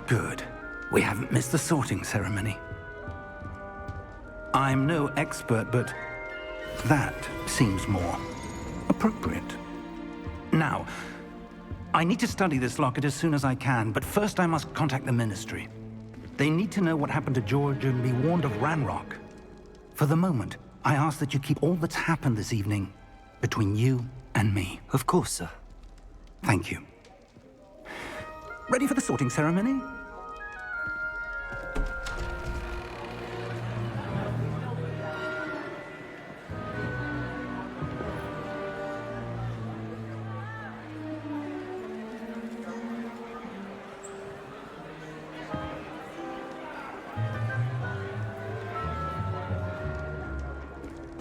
Good. We haven't missed the sorting ceremony. I'm no expert, but that seems more appropriate. Now, I need to study this locket as soon as I can, but first I must contact the Ministry. They need to know what happened to George and be warned of Ranrock. For the moment, I ask that you keep all that's happened this evening between you and me. Of course, sir. Thank you. Ready for the sorting ceremony?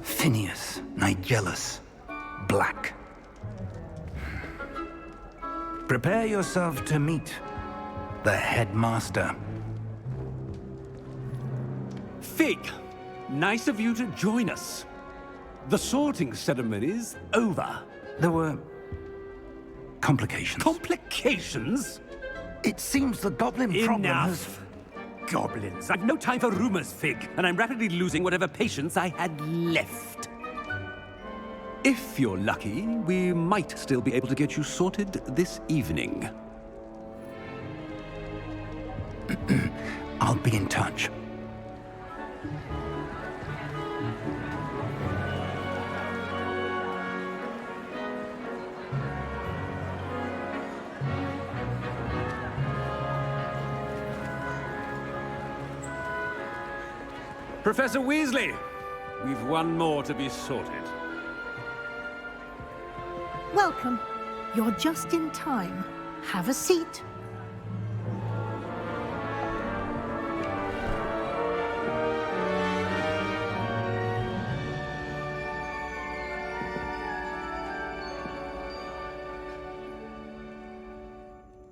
Phineas, Nigellus, Black. Prepare yourself to meet the headmaster. Fig, nice of you to join us. The sorting ceremony's over. There were complications. Complications? It seems the goblin problem has... Enough. Goblins. I've no time for rumors, Fig, and I'm rapidly losing whatever patience I had left. If you're lucky, we might still be able to get you sorted this evening. I'll be in touch. Professor Weasley, we've one more to be sorted. Welcome. You're just in time. Have a seat.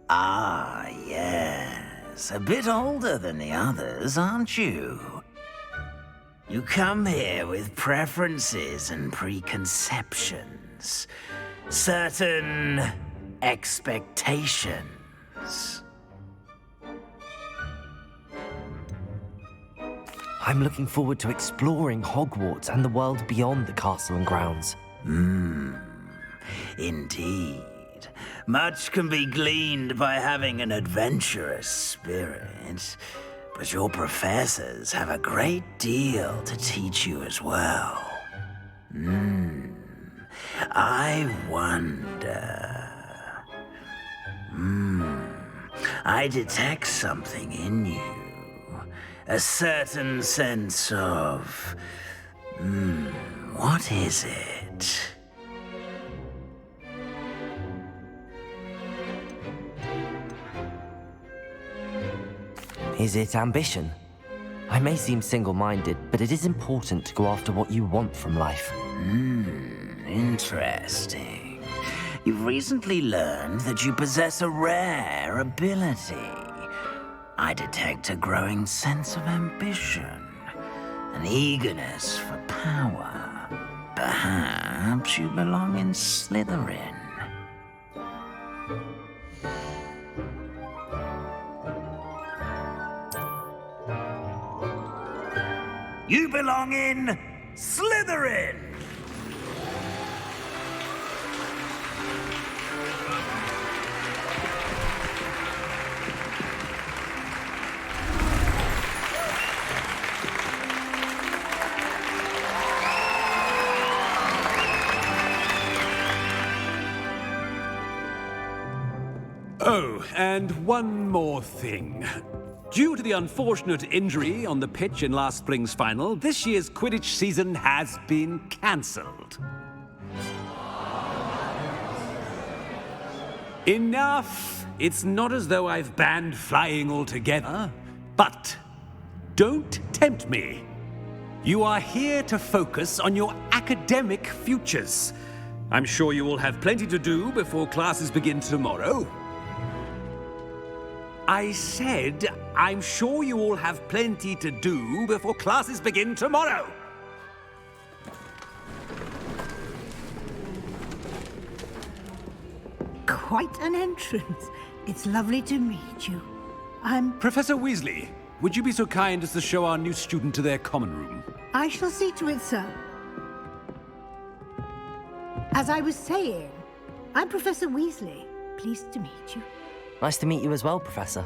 Ah, yes. A bit older than the others, aren't you? You come here with preferences and preconceptions. Certain expectations. I'm looking forward to exploring Hogwarts and the world beyond the castle and grounds. Indeed. Much can be gleaned by having an adventurous spirit, but your professors have a great deal to teach you as well. I wonder... I detect something in you. A certain sense of... what is it? Is it ambition? I may seem single-minded, but it is important to go after what you want from life. Interesting. You've recently learned that you possess a rare ability. I detect a growing sense of ambition, an eagerness for power. Perhaps you belong in Slytherin. You belong in Slytherin! Oh, and one more thing. Due to the unfortunate injury on the pitch in last spring's final, this year's Quidditch season has been cancelled. Enough! It's not as though I've banned flying altogether, but don't tempt me. You are here to focus on your academic futures. I'm sure you will have plenty to do before classes begin tomorrow. I said, I'm sure you all have plenty to do before classes begin tomorrow. Quite an entrance. It's lovely to meet you. Professor Weasley, would you be so kind as to show our new student to their common room? I shall see to it, sir. As I was saying, I'm Professor Weasley. Pleased to meet you. Nice to meet you as well, Professor.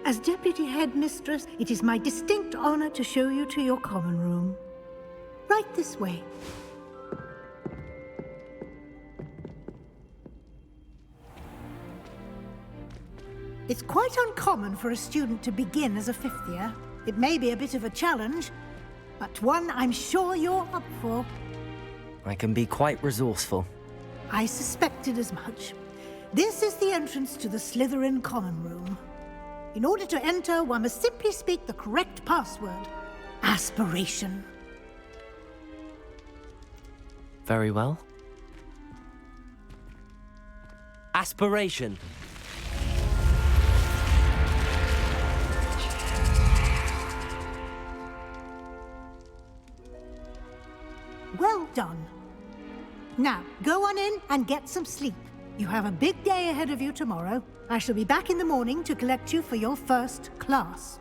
As Deputy Headmistress, it is my distinct honor to show you to your common room. Right this way. It's quite uncommon for a student to begin as a fifth year. It may be a bit of a challenge, but one I'm sure you're up for. I can be quite resourceful. I suspected as much. This is the entrance to the Slytherin common room. In order to enter, one must simply speak the correct password. Aspiration. Very well. Aspiration. Well done. Now, go on in and get some sleep. You have a big day ahead of you tomorrow. I shall be back in the morning to collect you for your first class.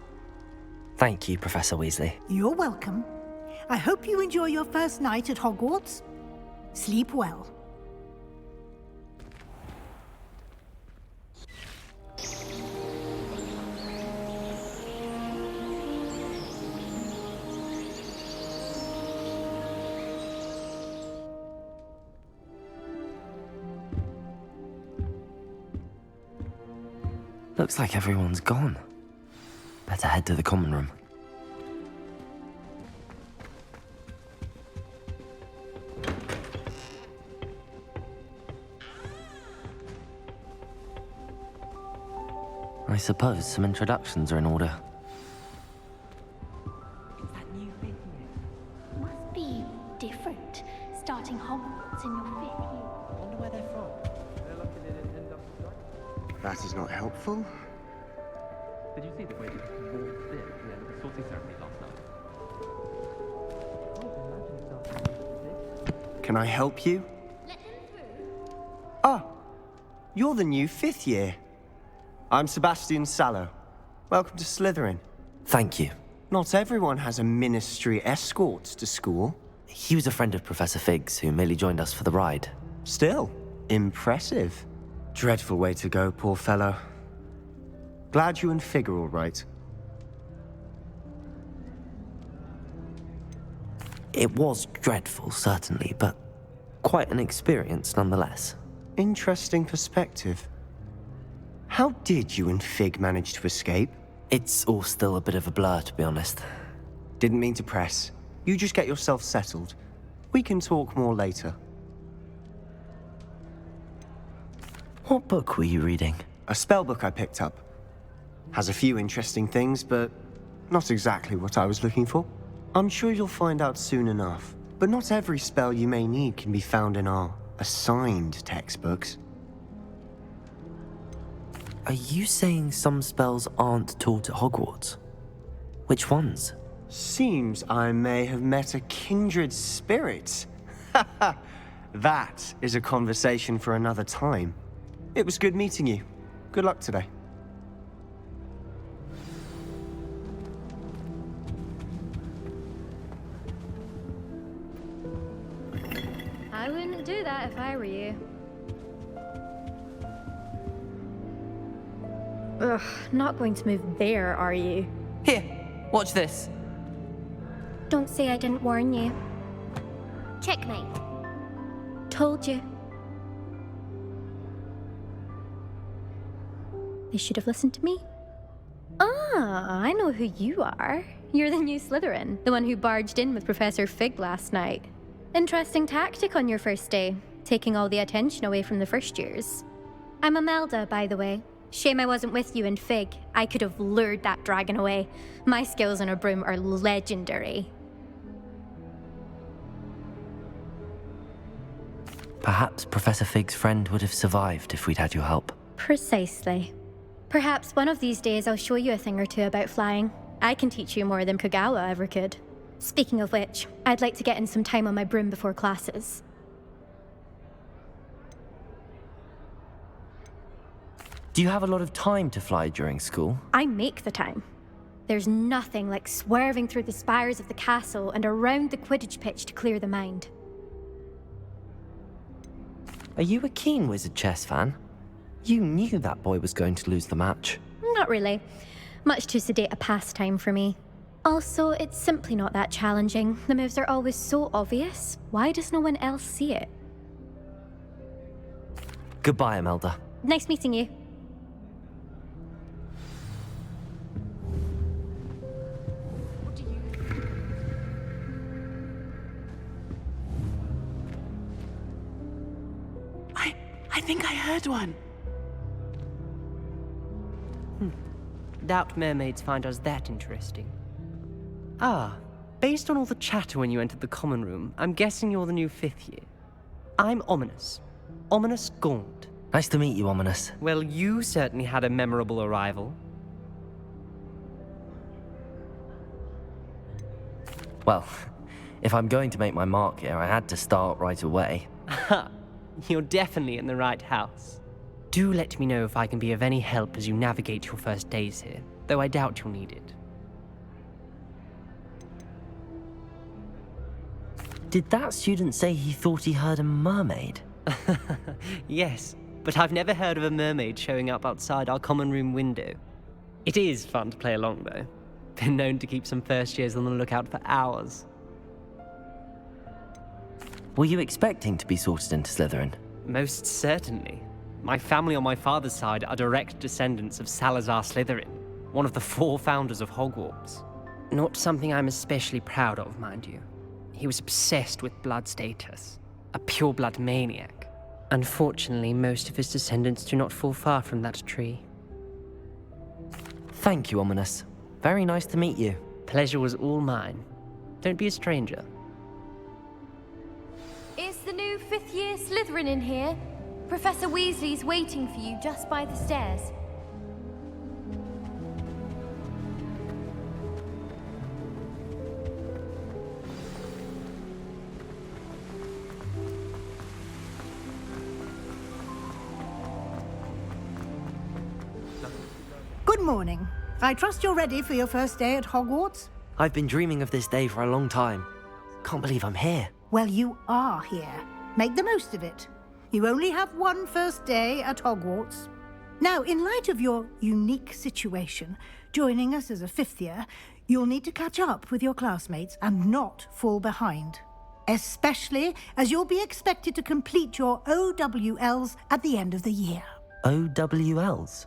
Thank you, Professor Weasley. You're welcome. I hope you enjoy your first night at Hogwarts. Sleep well. Looks like everyone's gone. Better head to the common room. I suppose some introductions are in order. Must be different, starting Hogwarts in your 5th year. I wonder where they're from. That is not helpful. Did you see the way he walked in at the end of the sorting ceremony last night? Can I help you? Ah, you're the new 5th year. I'm Sebastian Sallow. Welcome to Slytherin. Thank you. Not everyone has a ministry escort to school. He was a friend of Professor Fig's who merely joined us for the ride. Still, impressive. Dreadful way to go, poor fellow. Glad you and Fig are all right. It was dreadful, certainly, but quite an experience nonetheless. Interesting perspective. How did you and Fig manage to escape? It's all still a bit of a blur, to be honest. Didn't mean to press. You just get yourself settled. We can talk more later. What book were you reading? A spellbook I picked up. Has a few interesting things, but not exactly what I was looking for. I'm sure you'll find out soon enough. But not every spell you may need can be found in our assigned textbooks. Are you saying some spells aren't taught at Hogwarts? Which ones? Seems I may have met a kindred spirit. That is a conversation for another time. It was good meeting you. Good luck today. I wouldn't do that if I were you. Ugh, not going to move there, are you? Here, watch this. Don't say I didn't warn you. Checkmate. Told you. They should have listened to me. Ah, I know who you are. You're the new Slytherin, the one who barged in with Professor Fig last night. Interesting tactic on your first day, taking all the attention away from the first years. I'm Imelda, by the way. Shame I wasn't with you in Fig. I could have lured that dragon away. My skills on a broom are legendary. Perhaps Professor Fig's friend would have survived if we'd had your help. Precisely. Perhaps one of these days I'll show you a thing or two about flying. I can teach you more than Kogawa ever could. Speaking of which, I'd like to get in some time on my broom before classes. Do you have a lot of time to fly during school? I make the time. There's nothing like swerving through the spires of the castle and around the Quidditch pitch to clear the mind. Are you a keen Wizard chess fan? You knew that boy was going to lose the match. Not really. Much too sedate a pastime for me. Also, it's simply not that challenging. The moves are always so obvious. Why does no one else see it? Goodbye, Imelda. Nice meeting you. I think I heard one. Doubt mermaids find us that interesting. Ah, based on all the chatter when you entered the common room, I'm guessing you're the new 5th year. I'm Ominous. Ominous Gaunt. Nice to meet you, Ominous. Well, you certainly had a memorable arrival. Well, if I'm going to make my mark here, I had to start right away. Ha! You're definitely in the right house. Do let me know if I can be of any help as you navigate your first days here, though I doubt you'll need it. Did that student say he thought he heard a mermaid? Yes, but I've never heard of a mermaid showing up outside our common room window. It is fun to play along, though. Been known to keep some first years on the lookout for hours. Were you expecting to be sorted into Slytherin? Most certainly. My family on my father's side are direct descendants of Salazar Slytherin, one of the 4 founders of Hogwarts. Not something I'm especially proud of, mind you. He was obsessed with blood status, a pure-blood maniac. Unfortunately, most of his descendants do not fall far from that tree. Thank you, Ominous. Very nice to meet you. Pleasure was all mine. Don't be a stranger. Is the new 5th year Slytherin in here? Professor Weasley's waiting for you just by the stairs. Good morning. I trust you're ready for your first day at Hogwarts? I've been dreaming of this day for a long time. Can't believe I'm here. Well, you are here. Make the most of it. You only have one first day at Hogwarts. Now, in light of your unique situation, joining us as a 5th year, you'll need to catch up with your classmates and not fall behind. Especially as you'll be expected to complete your OWLs at the end of the year. OWLs?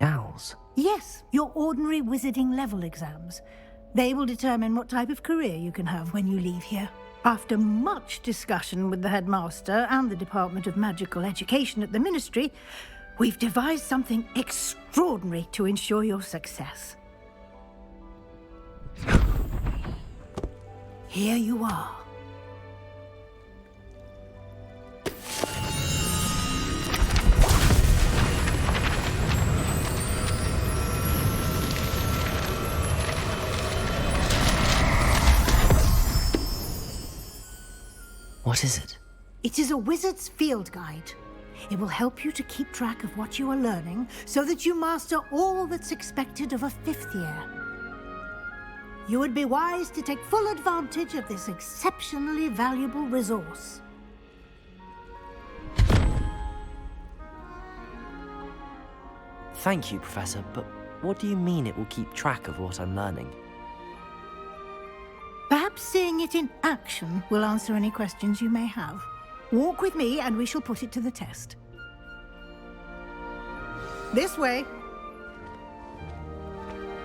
Owls? Yes, your ordinary wizarding level exams. They will determine what type of career you can have when you leave here. After much discussion with the headmaster and the Department of Magical Education at the Ministry, we've devised something extraordinary to ensure your success. Here you are. What is it? It is a wizard's field guide. It will help you to keep track of what you are learning so that you master all that's expected of a 5th year. You would be wise to take full advantage of this exceptionally valuable resource. Thank you, Professor, but what do you mean it will keep track of what I'm learning? Perhaps seeing it in action will answer any questions you may have. Walk with me and we shall put it to the test. This way.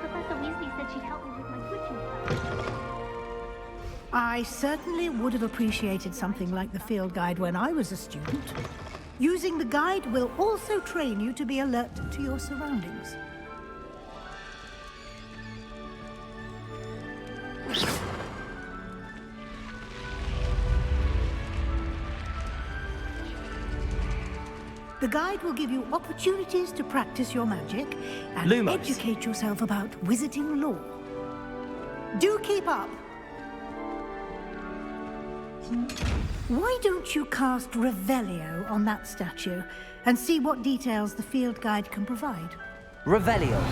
Professor Weasley said she'd help me with my switching class. I certainly would have appreciated something like the field guide when I was a student. Using the guide will also train you to be alert to your surroundings. The guide will give you opportunities to practice your magic and Lumos. educate yourself about wizarding lore. Do keep up. Why don't you cast Revelio on that statue and see what details the field guide can provide? Revelio.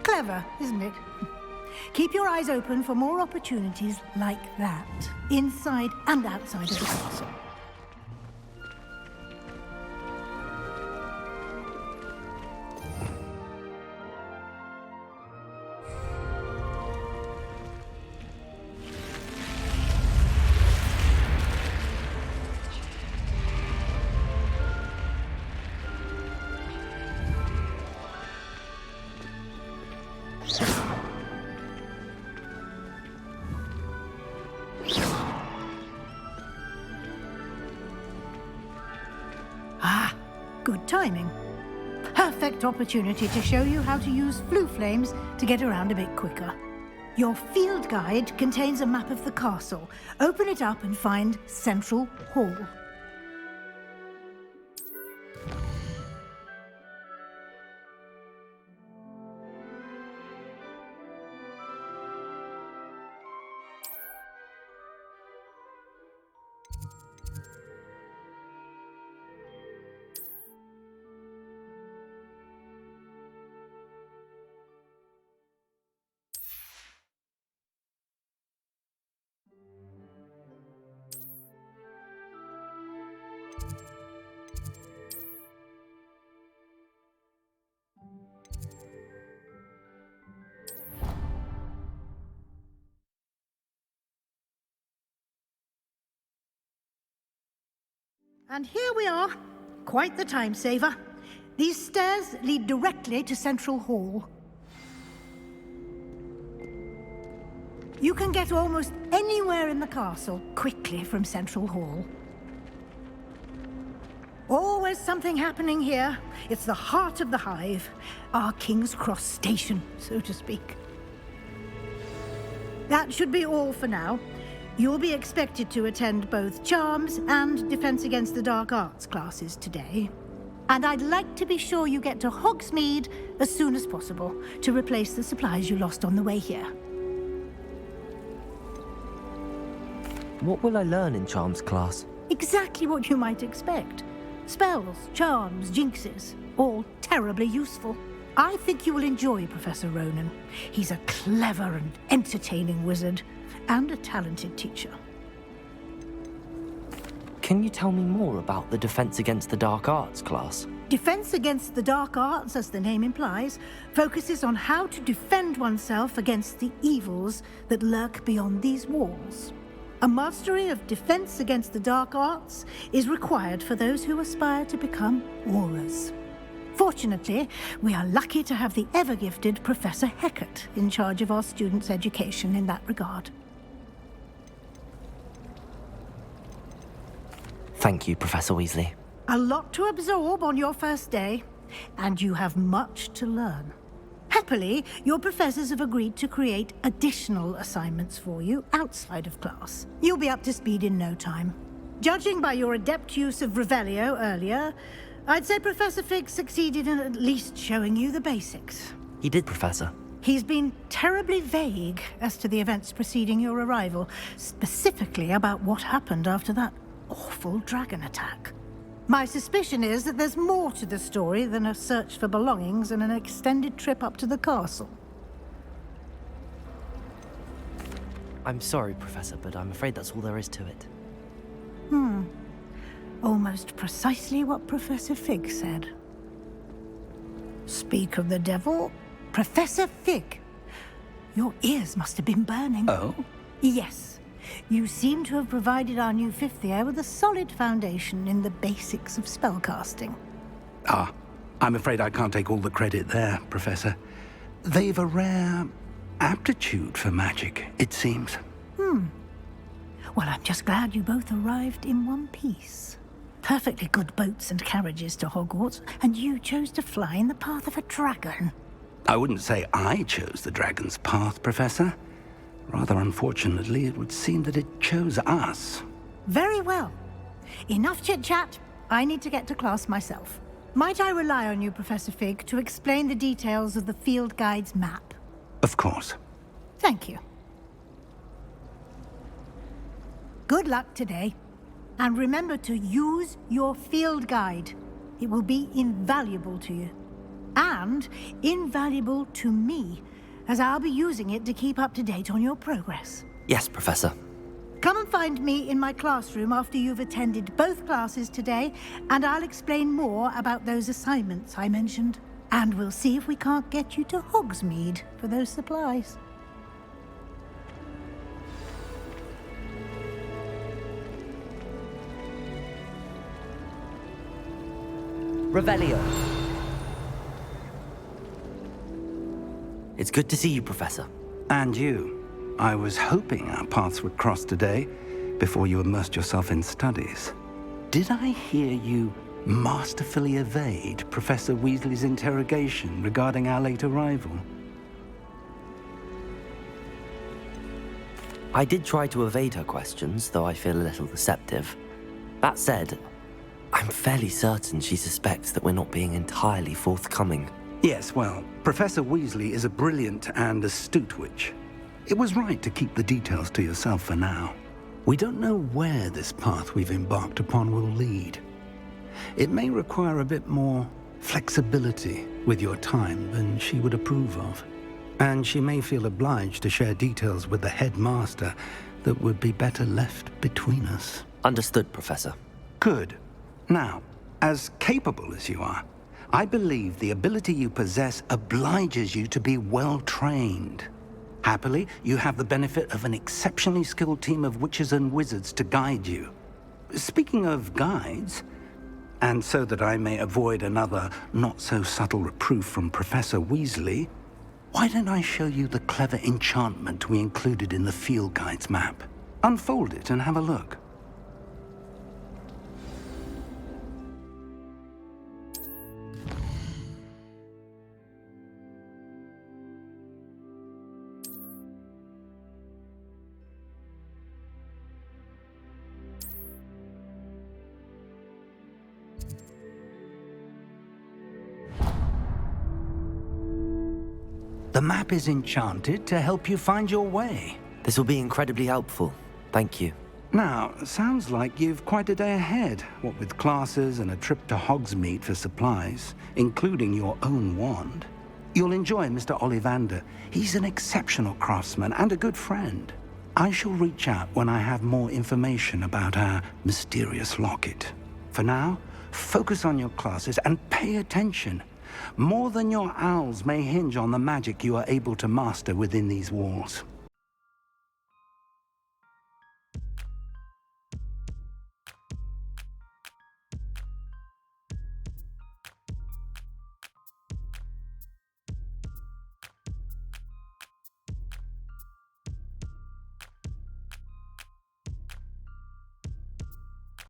Clever, isn't it? Keep your eyes open for more opportunities like that, inside and outside of the castle. Good timing. Perfect opportunity to show you how to use flue flames to get around a bit quicker. Your field guide contains a map of the castle. Open it up and find Central Hall. And here we are. Quite the time saver. These stairs lead directly to Central Hall. You can get almost anywhere in the castle quickly from Central Hall. Always something happening here. It's the heart of the hive, our King's Cross station, so to speak. That should be all for now. You'll be expected to attend both Charms and Defense Against the Dark Arts classes today. And I'd like to be sure you get to Hogsmeade as soon as possible to replace the supplies you lost on the way here. What will I learn in Charms class? Exactly what you might expect. Spells, charms, jinxes, all terribly useful. I think you will enjoy Professor Ronan. He's a clever and entertaining wizard, and a talented teacher. Can you tell me more about the Defense Against the Dark Arts class? Defense Against the Dark Arts, as the name implies, focuses on how to defend oneself against the evils that lurk beyond these walls. A mastery of Defense Against the Dark Arts is required for those who aspire to become Aurors. Fortunately, we are lucky to have the ever-gifted Professor Hecat in charge of our students' education in that regard. Thank you, Professor Weasley. A lot to absorb on your first day, and you have much to learn. Happily, your professors have agreed to create additional assignments for you outside of class. You'll be up to speed in no time. Judging by your adept use of Revelio earlier, I'd say Professor Fig succeeded in at least showing you the basics. He did, Professor. He's been terribly vague as to the events preceding your arrival, specifically about what happened after that awful dragon attack. My suspicion is that there's more to the story than a search for belongings and an extended trip up to the castle. I'm sorry, Professor, but I'm afraid that's all there is to it. Almost precisely what Professor Fig said. Speak of the devil, Professor Fig. Your ears must have been burning. Oh? Yes. You seem to have provided our new fifth year with a solid foundation in the basics of spellcasting. Ah, I'm afraid I can't take all the credit there, Professor. They've a rare aptitude for magic, it seems. Well, I'm just glad you both arrived in one piece. Perfectly good boats and carriages to Hogwarts, and you chose to fly in the path of a dragon. I wouldn't say I chose the dragon's path, Professor. Rather unfortunately, it would seem that it chose us. Very well. Enough chit-chat. I need to get to class myself. Might I rely on you, Professor Fig, to explain the details of the field guide's map? Of course. Thank you. Good luck today. And remember to use your field guide. It will be invaluable to you. And invaluable to me, as I'll be using it to keep up to date on your progress. Yes, Professor. Come and find me in my classroom after you've attended both classes today, and I'll explain more about those assignments I mentioned. And we'll see if we can't get you to Hogsmeade for those supplies. Revelio. It's good to see you, Professor. And you. I was hoping our paths would cross today, before you immersed yourself in studies. Did I hear you masterfully evade Professor Weasley's interrogation regarding our late arrival? I did try to evade her questions, though I feel a little deceptive. That said, I'm fairly certain she suspects that we're not being entirely forthcoming. Yes, well, Professor Weasley is a brilliant and astute witch. It was right to keep the details to yourself for now. We don't know where this path we've embarked upon will lead. It may require a bit more flexibility with your time than she would approve of. And she may feel obliged to share details with the headmaster that would be better left between us. Understood, Professor. Good. Now, as capable as you are, I believe the ability you possess obliges you to be well-trained. Happily, you have the benefit of an exceptionally skilled team of witches and wizards to guide you. Speaking of guides, and so that I may avoid another not-so-subtle reproof from Professor Weasley, why don't I show you the clever enchantment we included in the field guide's map? Unfold it and have a look. The map is enchanted to help you find your way. This will be incredibly helpful. Thank you. Now, sounds like you've quite a day ahead, what with classes and a trip to Hogsmeade for supplies, including your own wand. You'll enjoy Mr. Ollivander. He's an exceptional craftsman and a good friend. I shall reach out when I have more information about our mysterious locket. For now, focus on your classes and pay attention. More than your owls may hinge on the magic you are able to master within these walls.